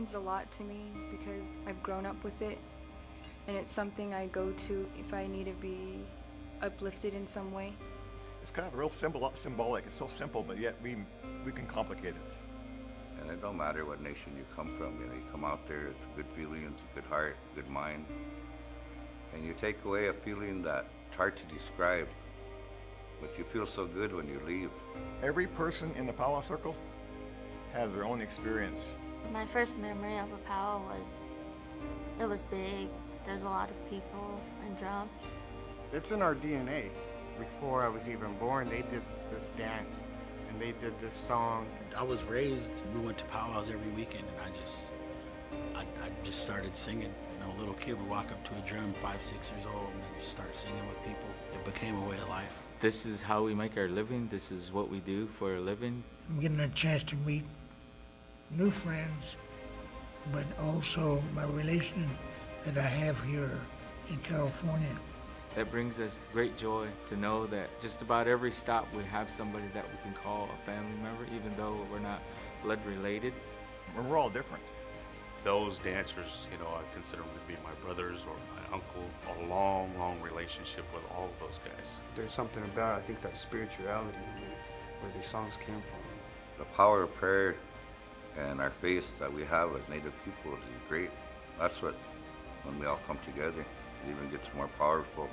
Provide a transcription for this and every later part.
means a lot to me because I've grown up with it, and it's something I go to if I need to be uplifted in some way. It's kind of real symbolic. It's so simple, but yet we can complicate it. And it don't matter what nation you come from. You know, you come out there, it's a good feeling, it's a good heart, good mind. And you take away a feeling that's hard to describe, but you feel so good when you leave. Every person in the powwow circle has their own experience. My first memory of a powwow was, it was big. There's a lot of people and drums. It's in our DNA. Before I was even born, they did this dance and they did this song. I was raised, we went to powwows every weekend, and I just started singing. You know, a little kid would walk up to a drum, 5, 6 years old, and then just start singing with people. It became a way of life. This is how we make our living. This is what we do for a living. I'm getting a chance to meet new friends, but also my relation that I have here in California. That brings us great joy to know that just about every stop we have somebody that we can call a family member, even though we're not blood related. We're all different. Those dancers, you know, I consider them to be my brothers or my uncle. A long, long relationship with all of those guys. There's something about, I think, that spirituality in there, where these songs came from. The power of prayer and our faith that we have as Native people is great. That's what, when we all come together, it even gets more powerful.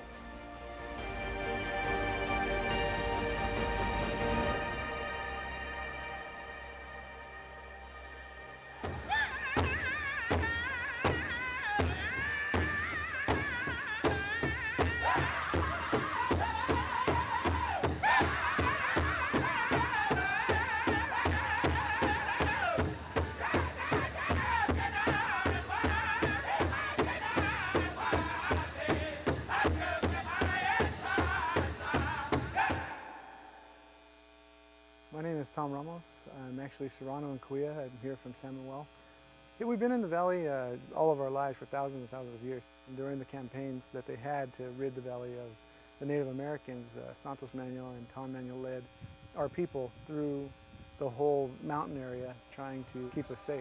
My name is Tom Ramos. I'm actually Serrano and Kuya. I'm here from San Manuel. Yeah, we've been in the valley all of our lives for thousands and thousands of years. And during the campaigns that they had to rid the valley of the Native Americans, Santos Manuel and Tom Manuel led our people through the whole mountain area trying to keep us safe.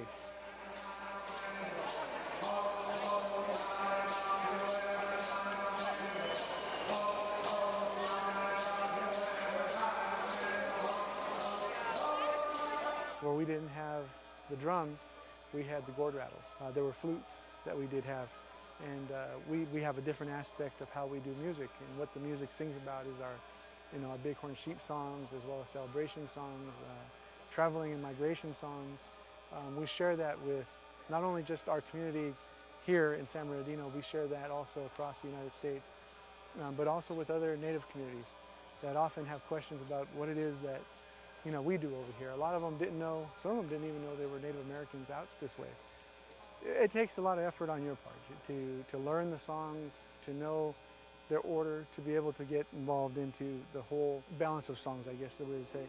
Where we didn't have the drums, we had the gourd rattle. There were flutes that we did have. And we have a different aspect of how we do music. And what the music sings about is our bighorn sheep songs, as well as celebration songs, traveling and migration songs. We share that with not only just our community here in San Bernardino, we share that also across the United States, but also with other Native communities that often have questions about what it is that we do over here. A lot of them didn't know, some of them didn't even know there were Native Americans out this way. It takes a lot of effort on your part to learn the songs, to know their order, to be able to get involved into the whole balance of songs, I guess the way to say.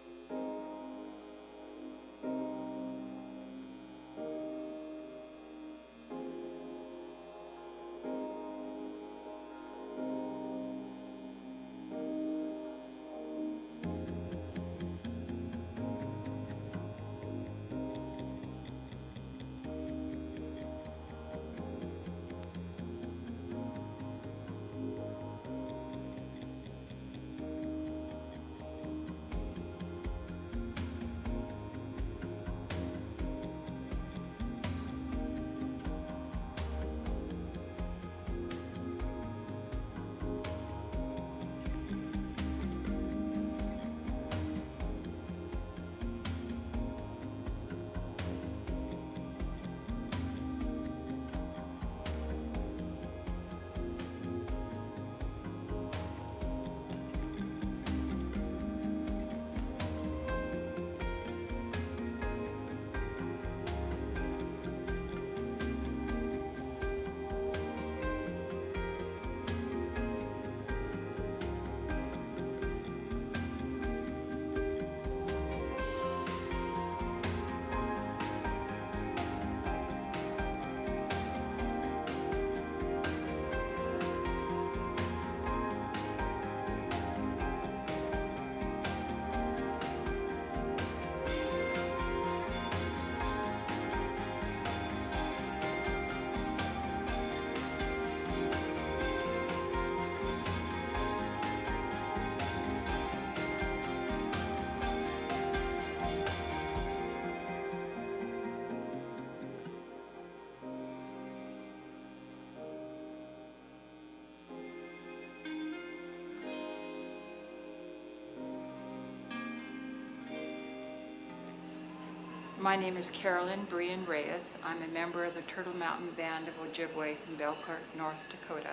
My name is Carolyn Brian Reyes. I'm a member of the Turtle Mountain Band of Ojibwe from Belcourt, North Dakota,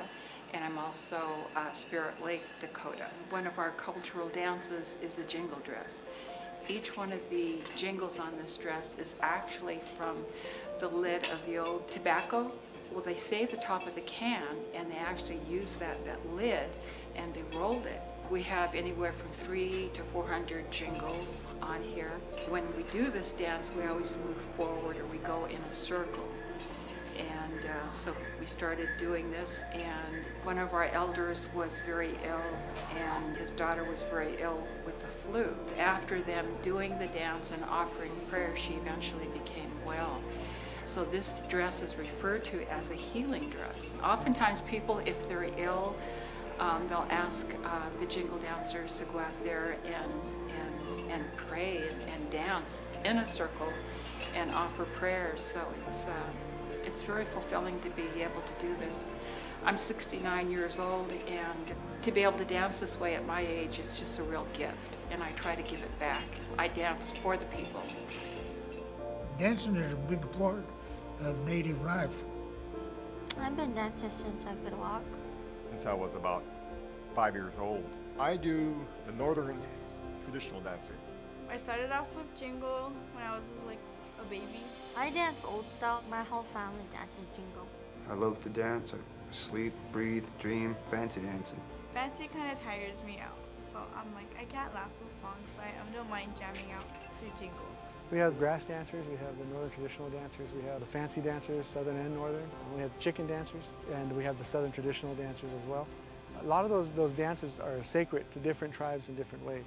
and I'm also Spirit Lake, Dakota. One of our cultural dances is a jingle dress. Each one of the jingles on this dress is actually from the lid of the old tobacco. Well, they save the top of the can, and they actually use that lid, and they rolled it. We have anywhere from 300 to 400 jingles on here. When we do this dance, we always move forward, or we go in a circle. And so we started doing this, and one of our elders was very ill, and his daughter was very ill with the flu. After them doing the dance and offering prayer, she eventually became well. So this dress is referred to as a healing dress. Oftentimes people, if they're ill, they'll ask the jingle dancers to go out there and pray and dance in a circle and offer prayers. So it's very fulfilling to be able to do this. I'm 69 years old, and to be able to dance this way at my age is just a real gift, and I try to give it back. I dance for the people. Dancing is a big part of Native life. I've been dancing since I could walk. Since I was about 5 years old. I do the northern traditional dancing. I started off with jingle when I was like a baby. I dance old style. My whole family dances jingle. I love to dance. I sleep, breathe, dream, fancy dancing. Fancy kind of tires me out, so I'm like, I can't last those songs, but I don't mind jamming out to jingle. We have grass dancers, we have the northern traditional dancers, we have the fancy dancers, southern and northern. We have the chicken dancers, and we have the southern traditional dancers as well. A lot of those dances are sacred to different tribes in different ways.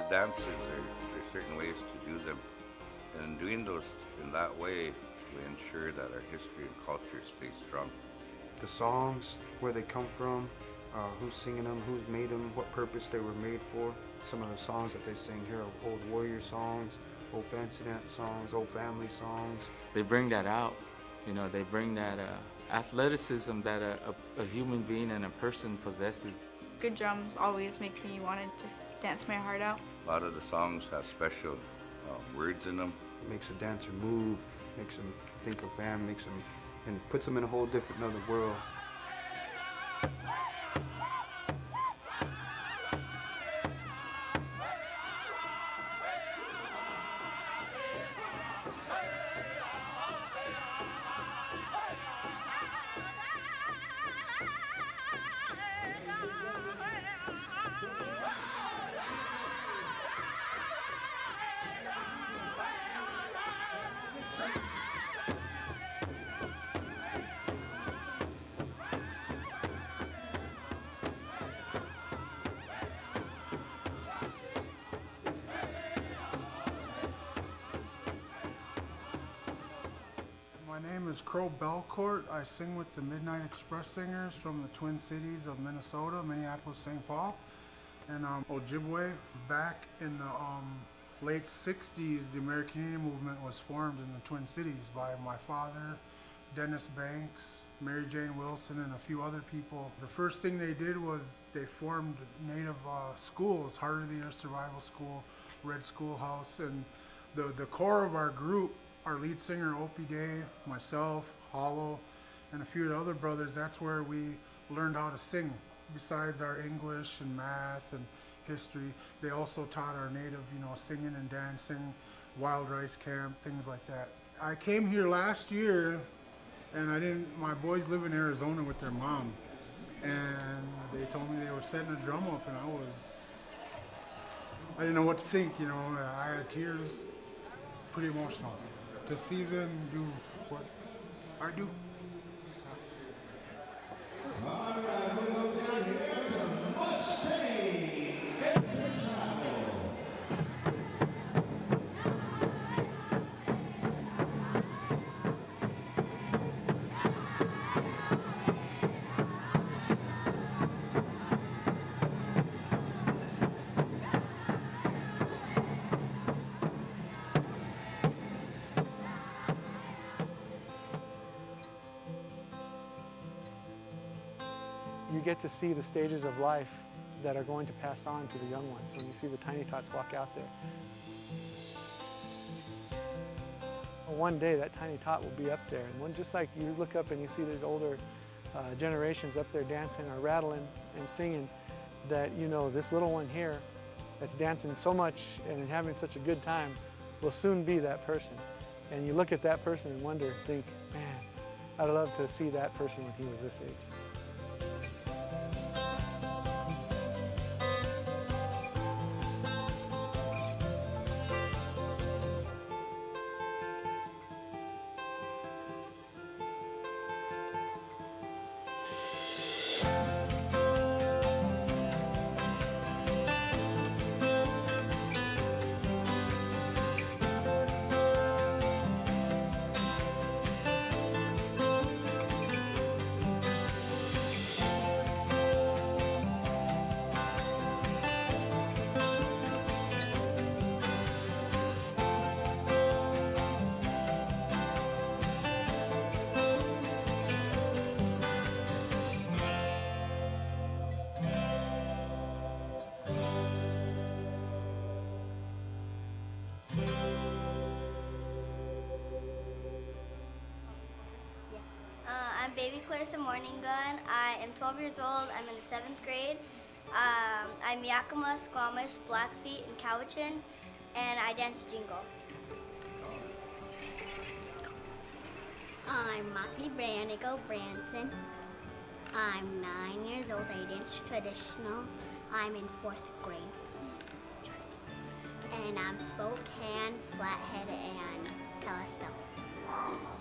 Dances, there are certain ways to do them, and in doing those in that way, we ensure that our history and culture stays strong. The songs, where they come from, who's singing them, who's made them, what purpose they were made for. Some of the songs that they sing here are old warrior songs, old fancy dance songs, old family songs. They bring that out, they bring that athleticism that a human being and a person possesses. Good drums always make me want to just dance my heart out. A lot of the songs have special words in them. It makes a dancer move, makes them think of family, and puts them in a whole different other world. My name is Crow Belcourt. I sing with the Midnight Express Singers from the Twin Cities of Minnesota, Minneapolis, St. Paul, and Ojibwe. Back in the late 60s, the American Indian movement was formed in the Twin Cities by my father, Dennis Banks, Mary Jane Wilson, and a few other people. The first thing they did was they formed Native schools, Heart of the Earth Survival School, Red Schoolhouse, and the core of our group, our lead singer, Opie Day, myself, Hollow, and a few of the other brothers, that's where we learned how to sing. Besides our English and math and history, they also taught our native, singing and dancing, wild rice camp, things like that. I came here last year, and my boys live in Arizona with their mom, and they told me they were setting a drum up, and I didn't know what to think, I had tears, pretty emotional. To see them do what I do. You get to see the stages of life that are going to pass on to the young ones when you see the tiny tots walk out there. One day that tiny tot will be up there, and just like you look up and you see these older generations up there dancing or rattling and singing, that you know this little one here that's dancing so much and having such a good time will soon be that person. And you look at that person and wonder, think, man, I'd love to see that person when he was this age. I'm baby Clarissa Morningun. I am 12 years old. I'm in the 7th grade. I'm Yakima, Squamish, Blackfeet, and Cowichan, and I dance jingle. I'm Maki Branico Branson. I'm 9 years old. I dance traditional. I'm in 4th grade. And I'm Spokane, Flathead, and Kalispell.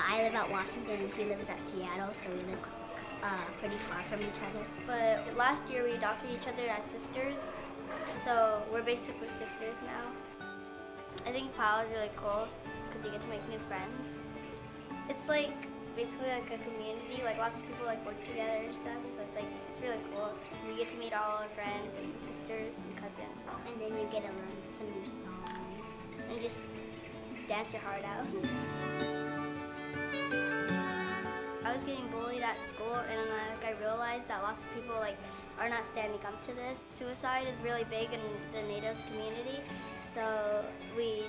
I live at Washington and he lives at Seattle, so we live pretty far from each other. But last year we adopted each other as sisters, so we're basically sisters now. I think Powwow is really cool because you get to make new friends. It's like basically like a community, like lots of people like work together and stuff, so it's really cool. We get to meet all our friends and sisters and cousins. And then you get to learn some new songs and just dance your heart out. I was getting bullied at school, and I realized that lots of people are not standing up to this. Suicide is really big in the Natives community, so we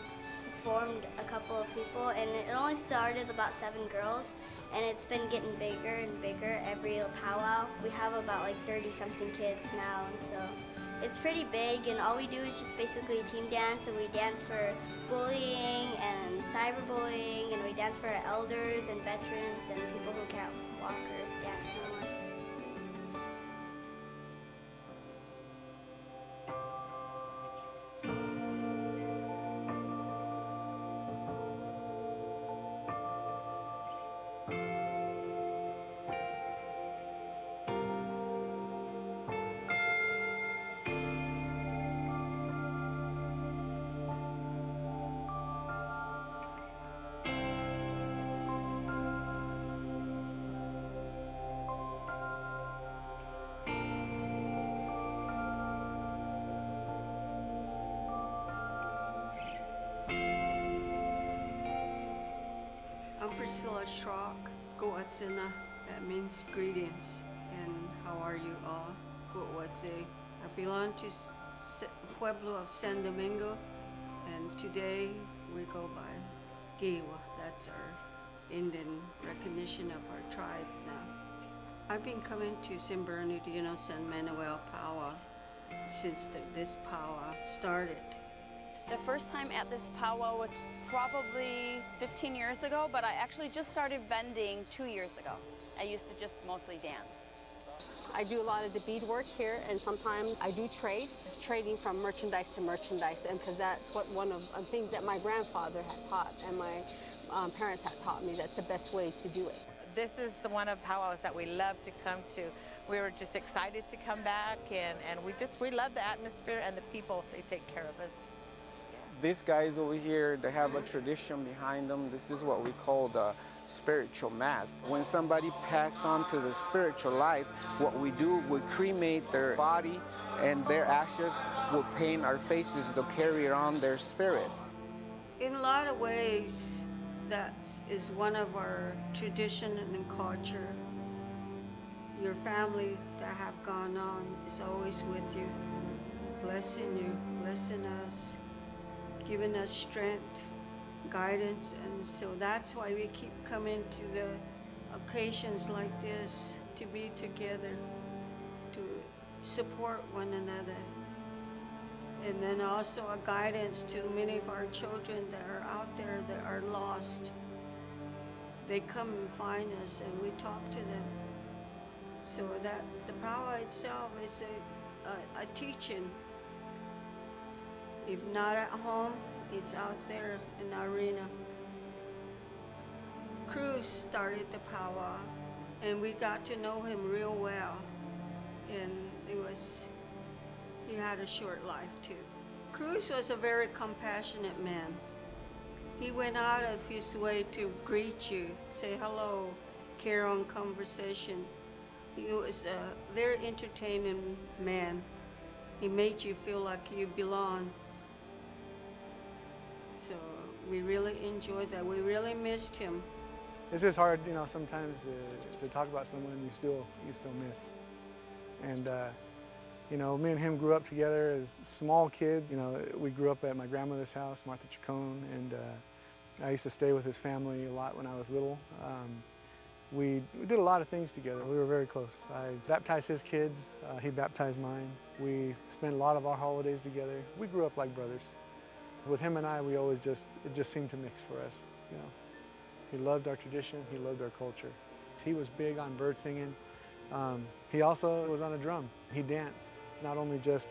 formed a couple of people, and it only started about 7 girls, and it's been getting bigger and bigger every powwow. We have about 30-something kids now, and so it's pretty big, and all we do is just basically team dance, and we dance for bullying and cyberbullying, and we dance for our elders and veterans and people who can't walk or dance anymore. I'm Priscilla Schrock, Goatzina. That means greetings. And how are you all? Goatze. I belong to Pueblo of San Domingo, and today we go by Giwa. That's our Indian recognition of our tribe now. I've been coming to San Bernardino, San Manuel Pow Wow since this powwow started. The first time at this powwow was probably 15 years ago, but I actually just started vending 2 years ago. I used to just mostly dance. I do a lot of the beadwork here, and sometimes I do trading from merchandise to merchandise, and because that's one of the things that my grandfather had taught and my parents had taught me. That's the best way to do it. This is one of powwows that we love to come to. We were just excited to come back, and we love the atmosphere and the people. They take care of us. These guys over here, they have a tradition behind them. This is what we call the spiritual mask. When somebody passes on to the spiritual life, what we do, we cremate their body, and their ashes will paint our faces to carry on their spirit. In a lot of ways, that is one of our tradition and culture. your family that have gone on is always with you, blessing us, giving us strength, guidance, and so that's why we keep coming to the occasions like this, to be together, to support one another. And then also a guidance to many of our children that are out there that are lost. They come and find us and we talk to them. So that the powwow itself is a teaching. If not at home, it's out there in the arena. Cruz started the powwow and we got to know him real well. And he had a short life too. Cruz was a very compassionate man. He went out of his way to greet you, say hello, carry on conversation. He was a very entertaining man. He made you feel like you belong. So we really enjoyed that. We really missed him. It's just hard, you know, sometimes to talk about someone you still miss. And you know, me and him grew up together as small kids. You know, we grew up at my grandmother's house, Martha Chacon, and I used to stay with his family a lot when I was little. We did a lot of things together. We were very close. I baptized his kids, he baptized mine. We spent a lot of our holidays together. We grew up like brothers. With him and I, it just seemed to mix for us, you know. He loved our tradition, he loved our culture. He was big on bird singing. He also was on a drum. He danced, not only just,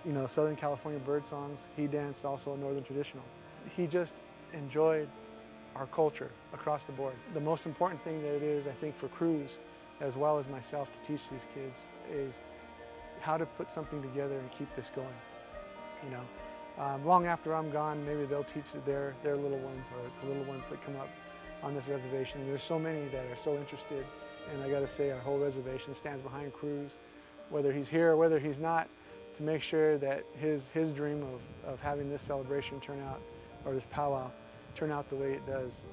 you know, Southern California bird songs, he danced also Northern traditional. He just enjoyed our culture across the board. The most important thing that it is, I think, for Cruz, as well as myself to teach these kids, is how to put something together and keep this going, you know. Long after I'm gone, maybe they'll teach their little ones or the little ones that come up on this reservation. There's so many that are so interested, and I gotta say our whole reservation stands behind Cruz, whether he's here or whether he's not, to make sure that his dream of having this celebration turn out, or this powwow, turn out the way it does.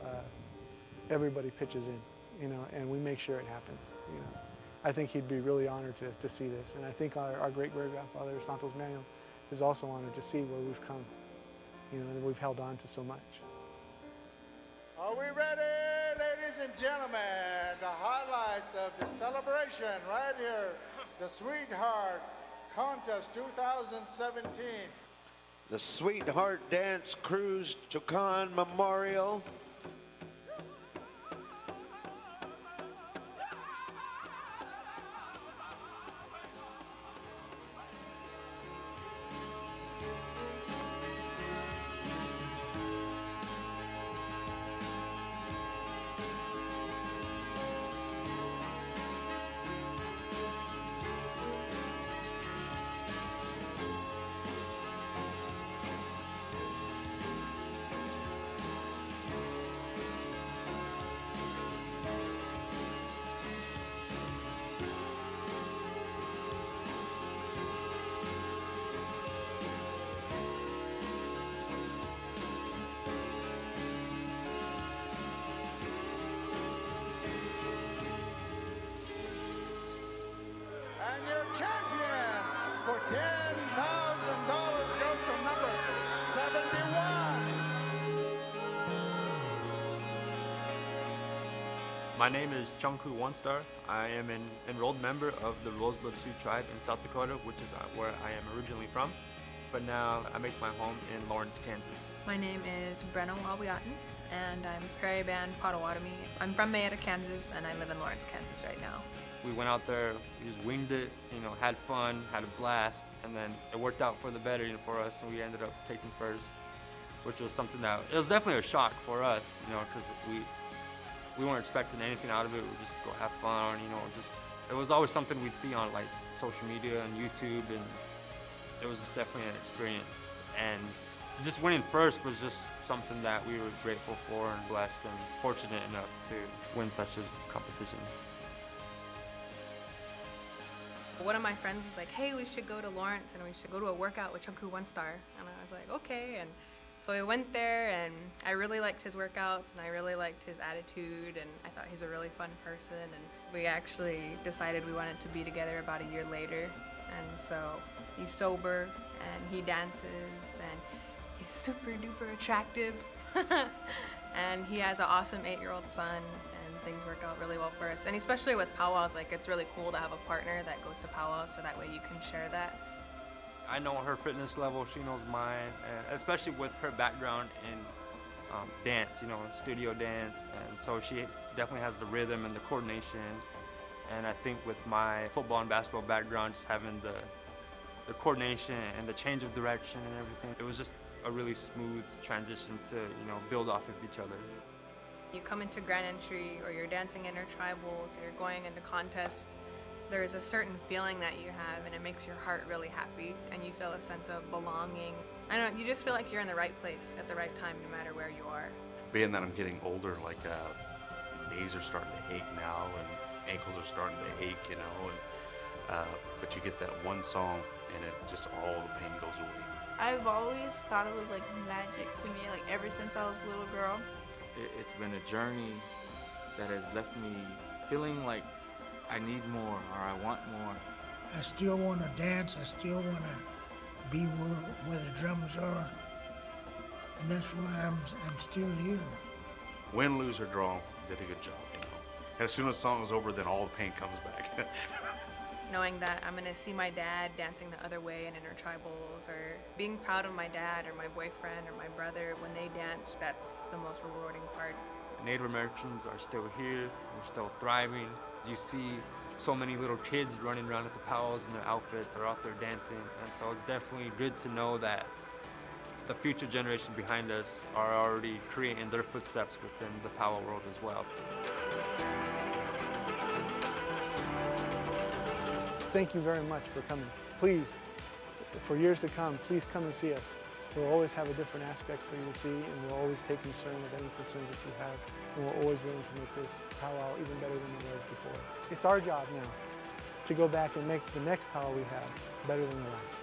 Everybody pitches in, you know, and we make sure it happens, you know. I think he'd be really honored to see this, and I think our great-great-grandfather, Santos Manuel, is also honored to see where we've come, you know, and we've held on to so much. Are we ready, ladies and gentlemen? The highlight of the celebration right here, the Sweetheart Contest 2017. The Sweetheart Dance Cruise Chacon Memorial. And your champion for $10,000 goes to number 71. My name is Chungku One Star. I am an enrolled member of the Rosebud Sioux tribe in South Dakota, which is where I am originally from. But now I make my home in Lawrence, Kansas. My name is Brenna Wawiatin, and I'm Prairie Band Potawatomi. I'm from Mayetta, Kansas, and I live in Lawrence, Kansas right now. We went out there, we just winged it, you know, had fun, had a blast, and then it worked out for the better, you know, for us, and we ended up taking first, which was something that, it was definitely a shock for us, you know, because we weren't expecting anything out of it. We just go have fun, you know, it was always something we'd see on like social media and YouTube, and it was just definitely an experience. And just winning first was just something that we were grateful for and blessed and fortunate enough to win such a competition. One of my friends was like, hey, we should go to Lawrence and we should go to a workout with Chungku One Star. And I was like, okay. And So we went there, and I really liked his workouts, and I really liked his attitude, and I thought he's a really fun person. And we actually decided we wanted to be together about a year later. And so he's sober, and he dances, and he's super duper attractive. And he has an awesome 8-year-old son, and things work out really well for us. And especially with powwows, like, it's really cool to have a partner that goes to powwows, so that way you can share that. I know her fitness level, she knows mine, and especially with her background in dance, you know, studio dance, and so she definitely has the rhythm and the coordination. And I think with my football and basketball background, just having the coordination and the change of direction and everything, it was just a really smooth transition to, you know, build off of each other. You come into Grand Entry, or you're dancing intertribals, or you're going into contests, there's a certain feeling that you have, and it makes your heart really happy, and you feel a sense of belonging. I don't know, you just feel like you're in the right place at the right time, no matter where you are. Being that I'm getting older, like knees are starting to ache now, and ankles are starting to ache, you know, and but you get that one song, and it just all the pain goes away. I've always thought it was like magic to me, like ever since I was a little girl. It's been a journey that has left me feeling like I need more, or I want more. I still want to dance. I still want to be where the drums are. And that's why I'm still here. Win, lose, or draw, did a good job, you know. And as soon as the song is over, then all the pain comes back. Knowing that I'm gonna see my dad dancing the other way in intertribals, or being proud of my dad or my boyfriend or my brother when they dance, that's the most rewarding part. Native Americans are still here, we're still thriving. You see so many little kids running around at the powwows in their outfits, are out there dancing, and so it's definitely good to know that the future generation behind us are already creating their footsteps within the powwow world as well. Thank you very much for coming. Please, for years to come, please come and see us. We'll always have a different aspect for you to see, and we'll always take concern of any concerns that you have, and we're always willing to make this powwow even better than it was before. It's our job now to go back and make the next powwow we have better than the last.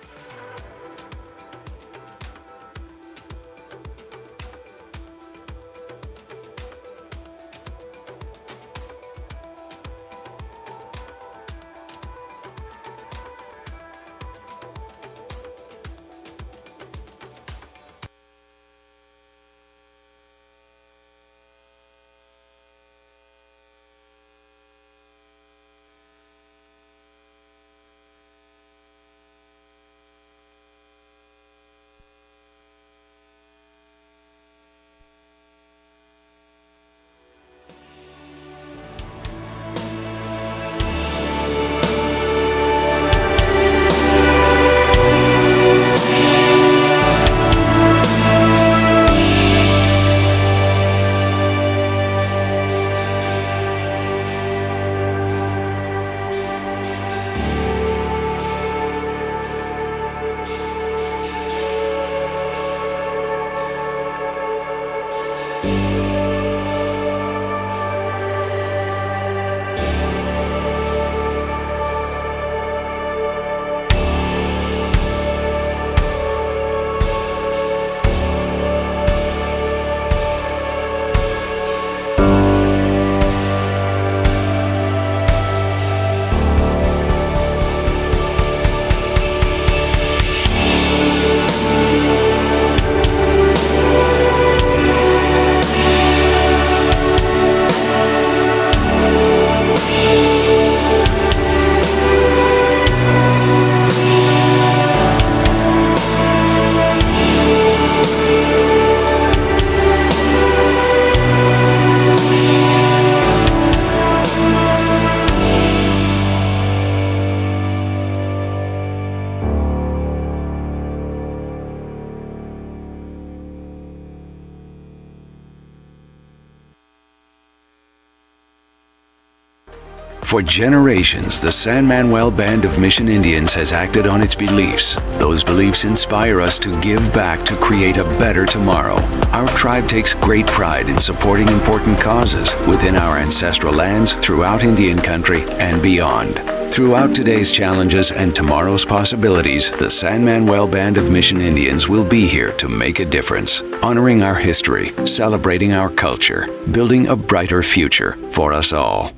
For generations, the San Manuel Band of Mission Indians has acted on its beliefs. Those beliefs inspire us to give back to create a better tomorrow. Our tribe takes great pride in supporting important causes within our ancestral lands, throughout Indian country, and beyond. Throughout today's challenges and tomorrow's possibilities, the San Manuel Band of Mission Indians will be here to make a difference, honoring our history, celebrating our culture, building a brighter future for us all.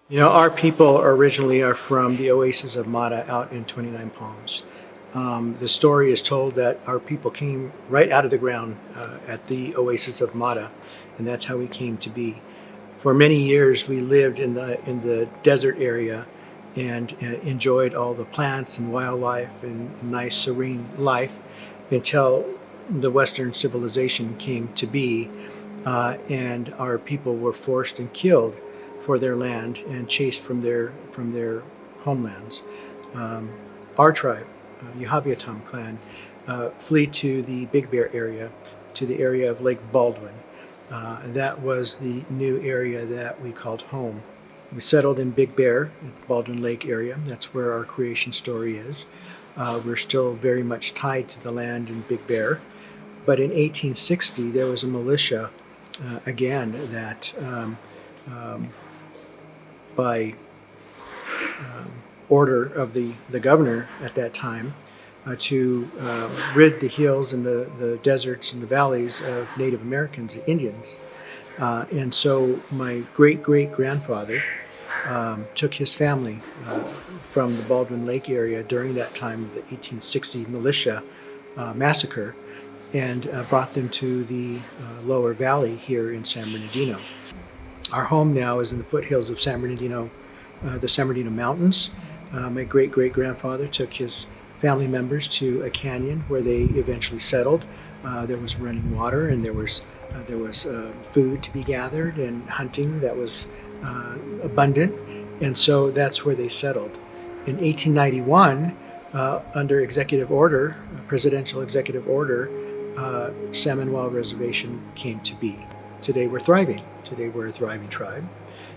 You know, our people originally are from the oasis of Mata out in 29 Palms. The story is told that our people came right out of the ground at the oasis of Mata, and that's how we came to be. For many years, we lived in the desert area and enjoyed all the plants and wildlife and nice, serene life until the Western civilization came to be, and our people were forced and killed for their land and chased from their homelands. Our tribe, Yahaviatam clan, flee to the Big Bear area, to the area of Lake Baldwin. That was the new area that we called home. We settled in Big Bear, Baldwin Lake area. That's where our creation story is. We're still very much tied to the land in Big Bear. But in 1860, there was a militia, again, that by order of the governor at that time, to rid the hills and the deserts and the valleys of Native Americans, the Indians. And so my great-great-grandfather took his family from the Baldwin Lake area during that time of the 1860 militia massacre and brought them to the lower valley here in San Bernardino. Our home now is in the foothills of San Bernardino, the San Bernardino Mountains. My great-great-grandfather took his family members to a canyon where they eventually settled. There was running water, and there was food to be gathered and hunting that was abundant, and so that's where they settled. In 1891, under executive order, presidential executive order, San Manuel Reservation came to be. Today we're thriving. Today we're a thriving tribe.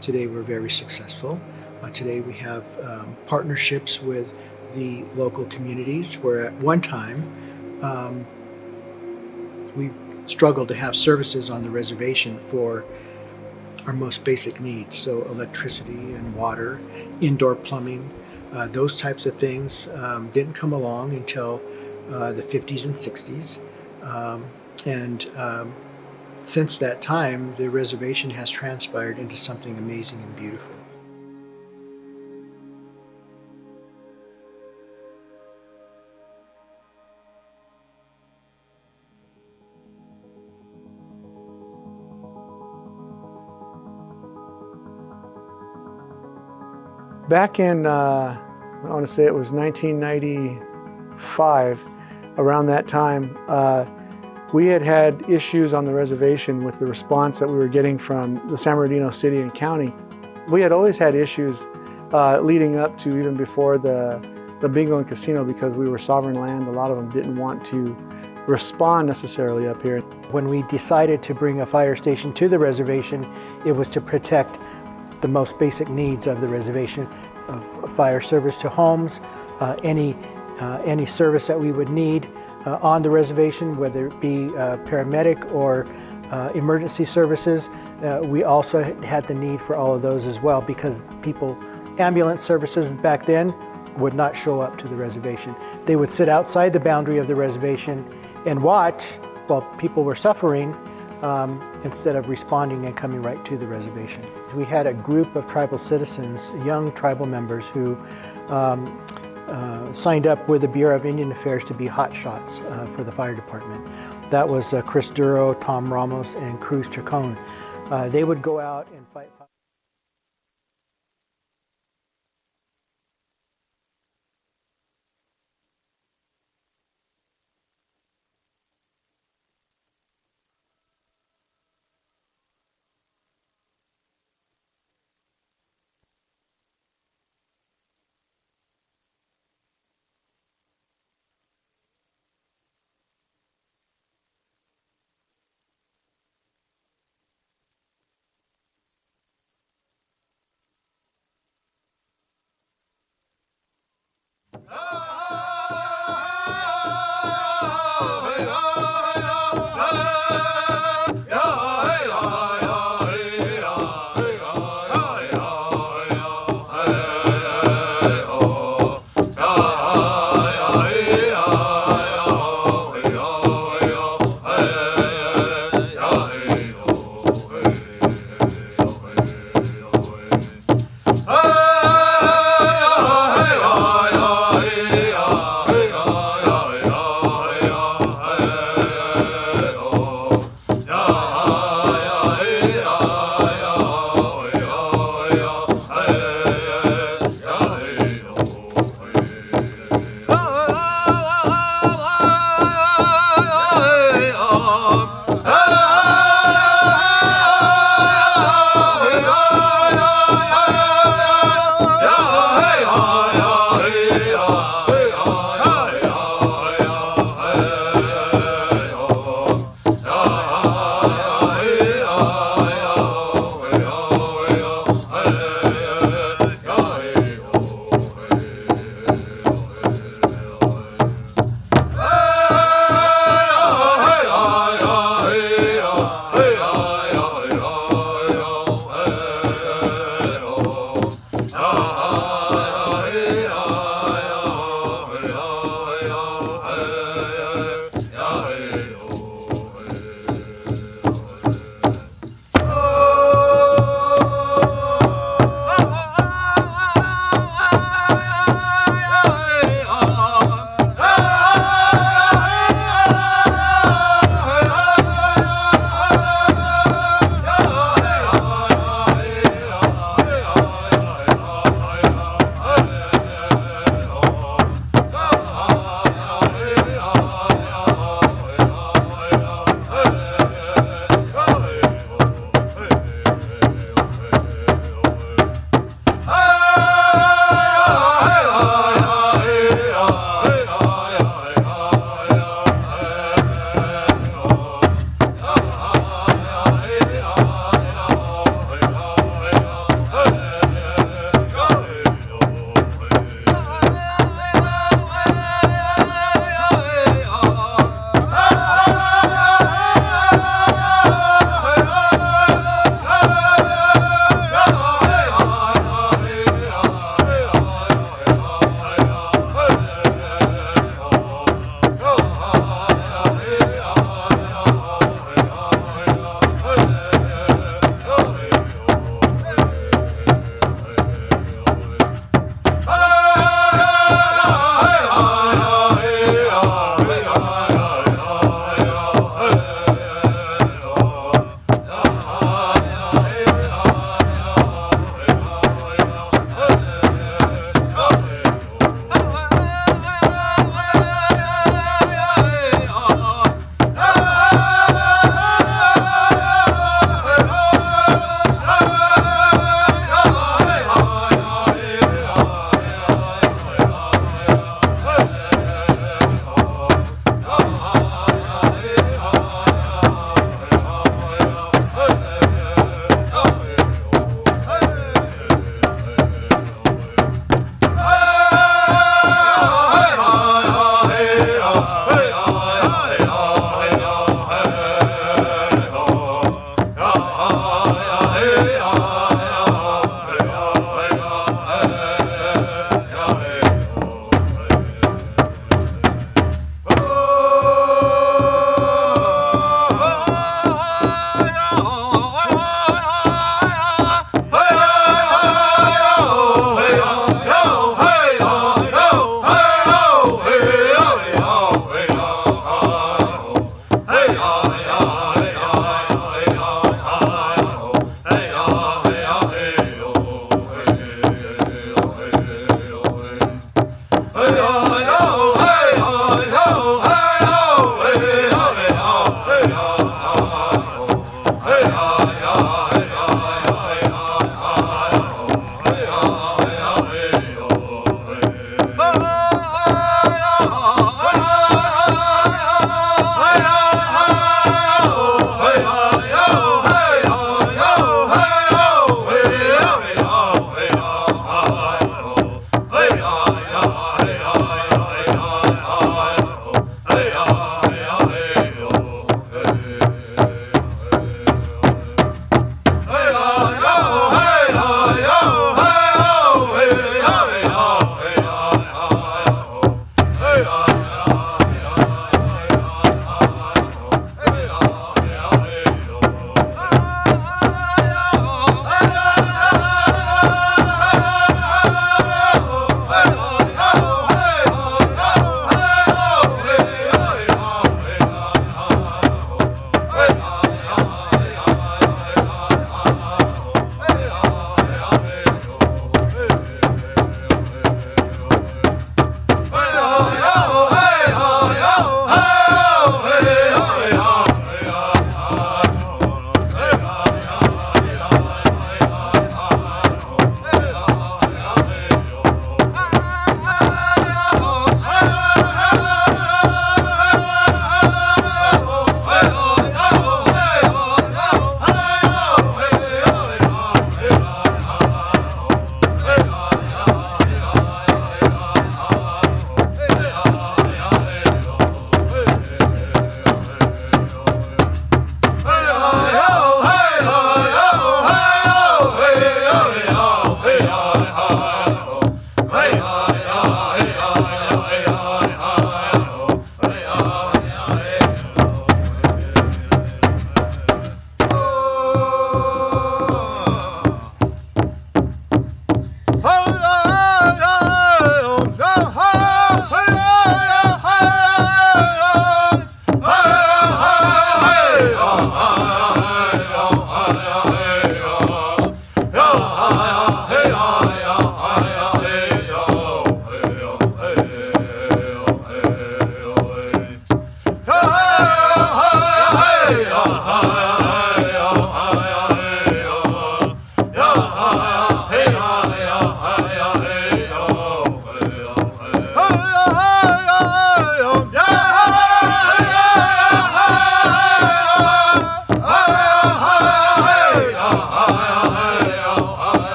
Today we're very successful. Today we have partnerships with the local communities, where at one time we struggled to have services on the reservation for our most basic needs, so electricity and water, indoor plumbing, those types of things didn't come along until the 50s and 60s. Since that time, the reservation has transpired into something amazing and beautiful. Back in, I want to say it was 1995, around that time, we had issues on the reservation with the response that we were getting from the San Bernardino City and County. We had always had issues leading up to even before the bingo and casino because we were sovereign land. A lot of them didn't want to respond necessarily up here. When we decided to bring a fire station to the reservation, it was to protect the most basic needs of the reservation, of fire service to homes, any service that we would need on the reservation, whether it be paramedic or emergency services. We also had the need for all of those as well because ambulance services back then would not show up to the reservation. They would sit outside the boundary of the reservation and watch while people were suffering instead of responding and coming right to the reservation. We had a group of tribal citizens, young tribal members who signed up with the Bureau of Indian Affairs to be hot shots for the fire department. That was Chris Duro, Tom Ramos, and Cruz Chacon. They would go out and fight.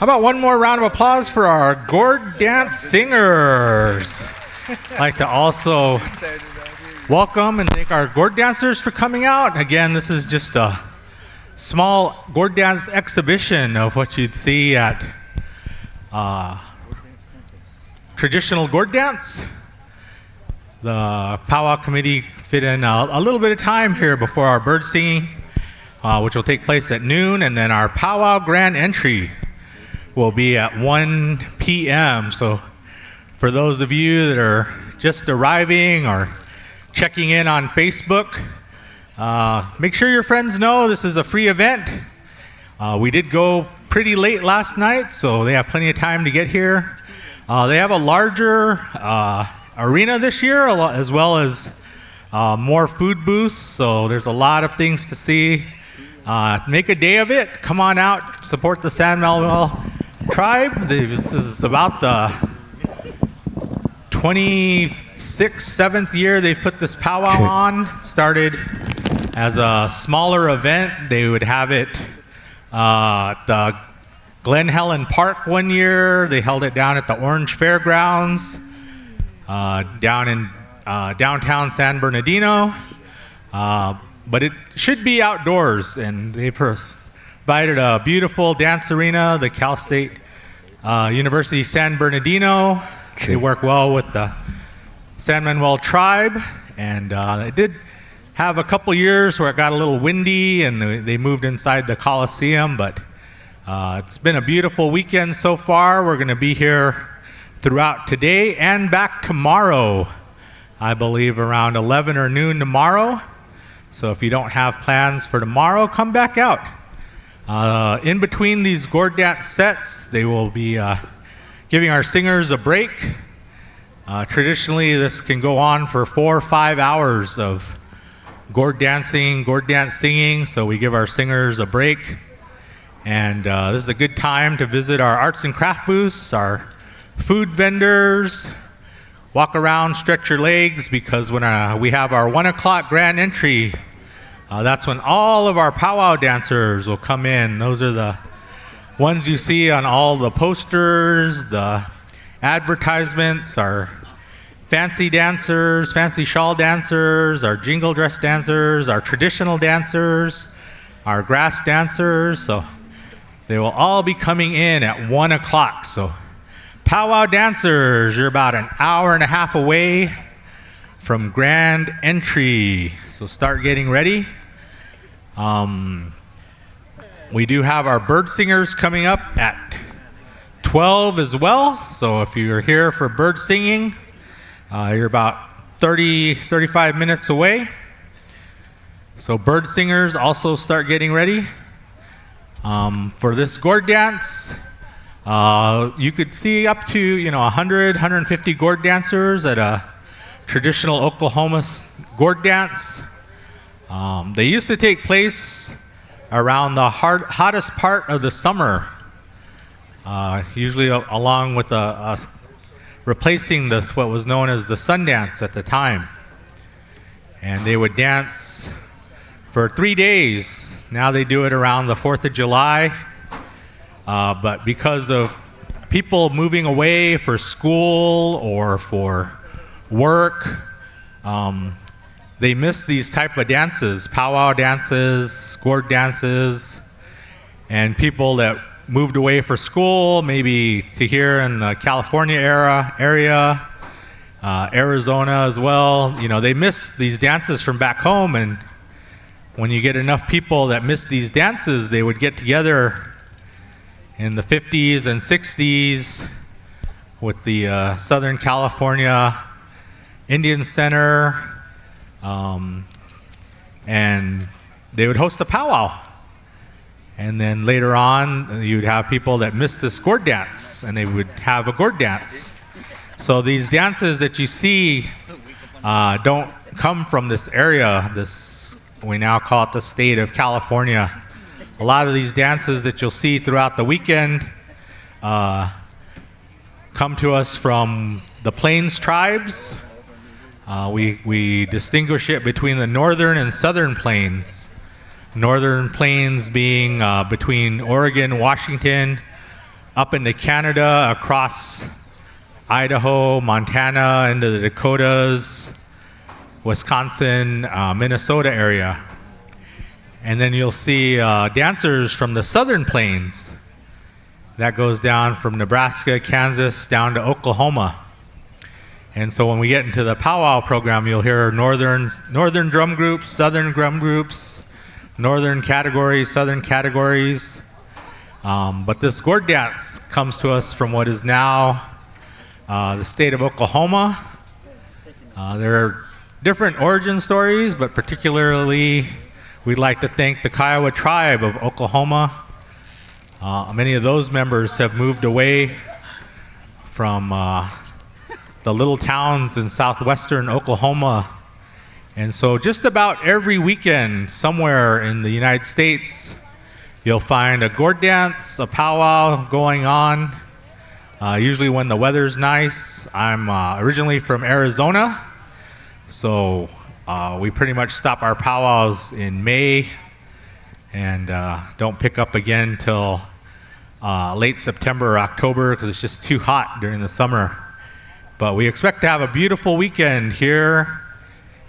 How about one more round of applause for our gourd dance singers? I'd like to also welcome and thank our gourd dancers for coming out. Again, this is just a small gourd dance exhibition of what you'd see at traditional gourd dance. The powwow committee fit in a little bit of time here before our bird singing, which will take place at noon, and then our powwow grand entry will be at 1 p.m. So for those of you that are just arriving or checking in on Facebook, make sure your friends know this is a free event. We did go pretty late last night, so they have plenty of time to get here. They have a larger arena this year, as well as more food booths, so there's a lot of things to see. Make a day of it. Come on out, support the San Manuel tribe. This is about the 26th, 7th year they've put this powwow on. Started as a smaller event. They would have it at the Glen Helen Park one year. They held it down at the Orange Fairgrounds. Down in downtown San Bernardino, but it should be outdoors, and they provided a beautiful dance arena, the Cal State University San Bernardino. They work well with the San Manuel tribe, and it did have a couple years where it got a little windy and they moved inside the Coliseum, but it's been a beautiful weekend so far. We're going to be here throughout today and back tomorrow, I believe around 11 or noon tomorrow. So if you don't have plans for tomorrow, come back out. In between these gourd dance sets, they will be giving our singers a break. Traditionally, this can go on for 4 or 5 hours of gourd dance singing, so we give our singers a break. And this is a good time to visit our arts and craft booths, our food vendors, walk around, stretch your legs, because when we have our 1 o'clock grand entry, that's when all of our powwow dancers will come in. Those are the ones you see on all the posters, the advertisements, our fancy dancers, fancy shawl dancers, our jingle dress dancers, our traditional dancers, our grass dancers. So they will all be coming in at 1 o'clock. So powwow dancers, you're about an hour and a half away from grand entry, so start getting ready. We do have our bird singers coming up at 12 as well, so if you're here for bird singing, you're about 35 minutes away. So bird singers also start getting ready. For this gourd dance, you could see up to 100, 150 gourd dancers at a traditional Oklahoma gourd dance. They used to take place around the hottest part of the summer, usually along with replacing what was known as the sun dance at the time. And they would dance for 3 days. Now they do it around the 4th of July. But because of people moving away for school or for work, they miss these type of dances, powwow dances, gourd dances, and people that moved away for school, maybe to here in the California area, Arizona as well, they miss these dances from back home, and when you get enough people that miss these dances, they would get together in the 50s and 60s with the Southern California Indian Center, and they would host a powwow. And then later on, you'd have people that missed this gourd dance, and they would have a gourd dance. So these dances that you see don't come from this area. We now call it the state of California. A lot of these dances that you'll see throughout the weekend come to us from the Plains tribes. We distinguish it between the northern and southern plains. Northern plains being between Oregon, Washington, up into Canada, across Idaho, Montana, into the Dakotas, Wisconsin, Minnesota area. And then you'll see dancers from the southern plains. That goes down from Nebraska, Kansas, down to Oklahoma. And so when we get into the powwow program, you'll hear northern drum groups, southern drum groups, northern categories, southern categories. But this gourd dance comes to us from what is now the state of Oklahoma. There are different origin stories, but particularly we'd like to thank the Kiowa tribe of Oklahoma. Many of those members have moved away from the little towns in southwestern Oklahoma. And so just about every weekend somewhere in the United States, you'll find a gourd dance, a powwow going on, usually when the weather's nice. I'm originally from Arizona, so we pretty much stop our powwows in May and don't pick up again till late September or October because it's just too hot during the summer. But we expect to have a beautiful weekend here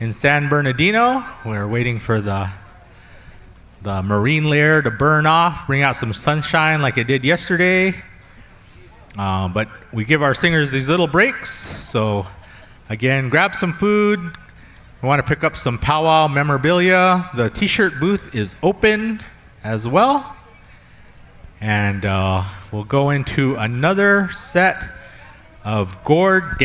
in San Bernardino. We're waiting for the marine layer to burn off, bring out some sunshine like it did yesterday. But we give our singers these little breaks. So again, grab some food. We want to pick up some powwow memorabilia. The t-shirt booth is open as well. And we'll go into another set of gourd dance.